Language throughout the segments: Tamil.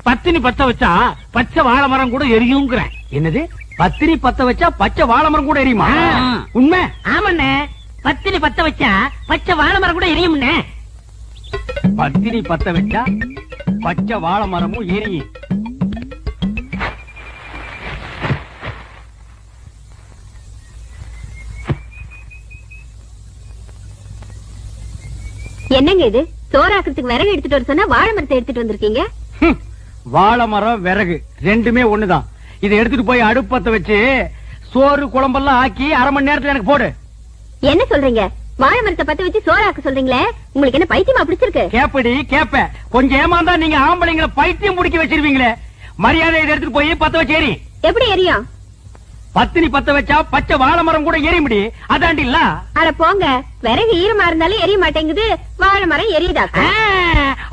பத்தினி பத்த வச்சா பச்சை வாழை மரம் கூட எரியுங்கிறேன். என்னது பத்தினி பத்த வச்சா பச்சை வாழை மரம் கூட எரியுமா? உண்மை? ஆமாண்ணே, பத்தினி பத்த வச்சா பச்சை வாழை மரம் கூட எரியும்ண்ணே. பத்தினி பத்த வச்சா பச்சை வாழை மரமும் எரியும். என்னங்க இது? சோறாக்குறதுக்கு விறகு எடுத்துட்டு வர சொன்னா வாழை மரத்தை எடுத்துட்டு வந்திருக்கீங்க. வாழை மரம் விறகு ரெண்டுமே ஒண்ணுதான். இதை எடுத்துட்டு போய் அடுப்பத்த வச்சு சோறு குழம்பெல்லாம் ஆக்கி 1/2 மணி நேரத்துல எனக்கு போடு. என்ன சொல்றீங்க? வாழை மரத்தை பத்த வச்சு சோறாக்க சொல்றீங்களே, உங்களுக்கு என்ன பைத்தியமா பிடிச்சிருக்கு? கேப்படி கேப்ப, கொஞ்சம் ஏமாந்தா நீங்க ஆம்பளைங்களை பைத்தியம் முடிக்க வச்சிருவீங்களே. மரியாதை இதை எடுத்துட்டு போய் பத்த வச்சு எரி. எப்படி எரியும்? பத்தினி பத்த வச்சா பச்சை வாழை மரம் கூட எரிய முடியும். அதாண்டி இல்ல. அட போங்க, விறகு ஈரமா இருந்தாலும் எரிய மாட்டேங்குது, வாழை மரம் எரியுதா?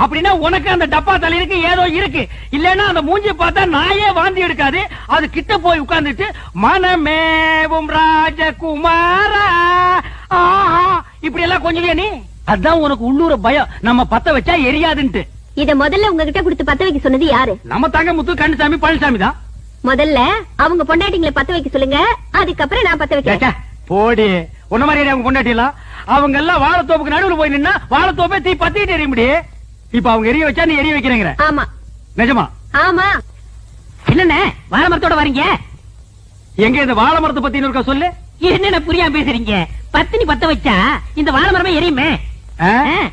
அப்படின்னா உனக்கு அந்த டப்பா தலையிருக்கு ஏதோ இருக்கு. இல்லன்னா அந்த மூஞ்சி பார்த்தா நாயே வாந்தி எடுக்காது. அது கிட்ட போய் உட்கார்ந்துட்டு மனமேவும் ராஜகுமாரா இப்படி எல்லாம் கொஞ்சம் நீ. அதான் உனக்கு உள்ளூர பயம், நம்ம பத்த வச்சா எரியாதுன்ட்டு. இத முதல்ல உங்ககிட்ட கொடுத்து பத்த வைக்க சொன்னது யாரு? நம்ம தாங்க முத்து கண்ணுசாமி பழனிசாமி தான். முதல்ல அவங்க பொண்டாட்டிங்களை பத்த வைக்க சொல்லுங்க, அதுக்கப்புறம் நான் பத்த வைக்கிறேன். போடி, உன்ன மாதிரி அவங்க பொண்டாட்டிலாம் அவங்க எல்லாம் வாழைத்தோப்புக்கு நடுவுல போய் நின்னா வாழைத்தோப்பே தீ பத்திட்டு எரிய முடியும். இப்ப அவங்க எரிய வச்சா நீ எரிய வைக்கிறேங்கிற? ஆமா. நிஜமா? ஆமா. என்னண்ணே வாழை மரத்தோட வரீங்க? எங்க இந்த வாழை மரத்தை பத்தி இருக்க சொல்லு. என்ன புரியாம பேசுறீங்க? பத்தினி பத்த வச்சா இந்த வாழை மரமே எரியுமே.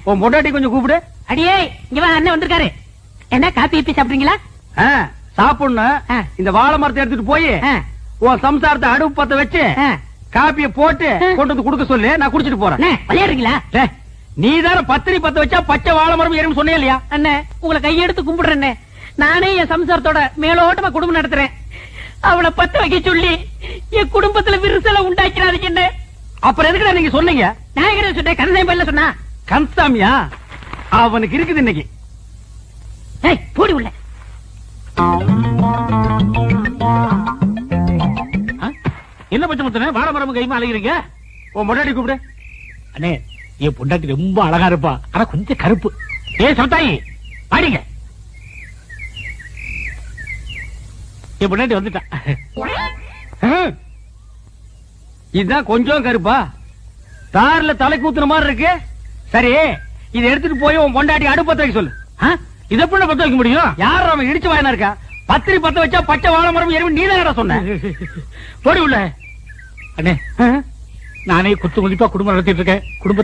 உன் பொண்டாட்டி கொஞ்சம் கூப்பிடு. அடியே இங்க வா, அண்ணன் வந்திருக்காரு. என்ன காப்பி இப்பி சாப்பிடுறீங்களா? சாப்பிடணும். இந்த வாழை மரத்தை எடுத்துட்டு போய் உன் சம்சாரத்தை அடுப்பு பத்த வச்சு காப்பிய போட்டு கொண்டு வந்து குடுக்க சொல்லு, நான் குடிச்சிட்டு போறேன். விளையாடுறீங்களா? நீ தானே பத்தினி பத்த வச்சா பச்சை வாழை மரம் எறும் சொன்னே இல்லையா? அண்ணே உங்களை கையெடுத்து கும்பிடுறேன். நானே என் சம்சாரத்தோட மேலோட்டமா குடும்பம் நடத்துறேன். அவளை பத்த வைக்க சொல்லி என் குடும்பத்துல விரிசலை உண்டாக்கிறாதீங்க. என்ன அப்புறம் எதுக்குடா நீங்க சொன்னீங்க? நான் எங்க சொன்னேன்? கந்தசாமி பையல சொன்னா. கந்தசாமியா? அவனுக்கு இருக்குது இன்னைக்கு. போடி உள்ள. என்ன பச்சை முத்தனே வாழை மரம் கைமா அழைக்கிறீங்க? உன் பொண்டாட்டி கூப்பிடு. அண்ணே என் பொண்டாட்டி ரொம்ப அழகா இருப்பா, ஆனா கொஞ்சம் கருப்பு. சமத்தாயி பாடிங்க. என் பொண்டாட்டி வந்துட்டா. இதுதான் கொஞ்சம் கருப்பா, தார்ல தலை கூத்துன மாதிரி இருக்கு. சரி, இதை எடுத்துட்டு போய் உன் பொண்டாட்டி அடுப்பத்த வைக்க சொல்லு. இதை எப்படி பத்த வைக்க முடியும்? யார் அவன் இடிச்சு வாயனா இருக்கா? பத்திரி பத்த வச்சா பச்சை வாழை மரம் எறும்பு நீதான் சொன்ன. போடி உள்ள. அண்ணே நானே குத்து மதிப்பா குடும்பம் நடத்திட்டு இருக்கேன். குடும்ப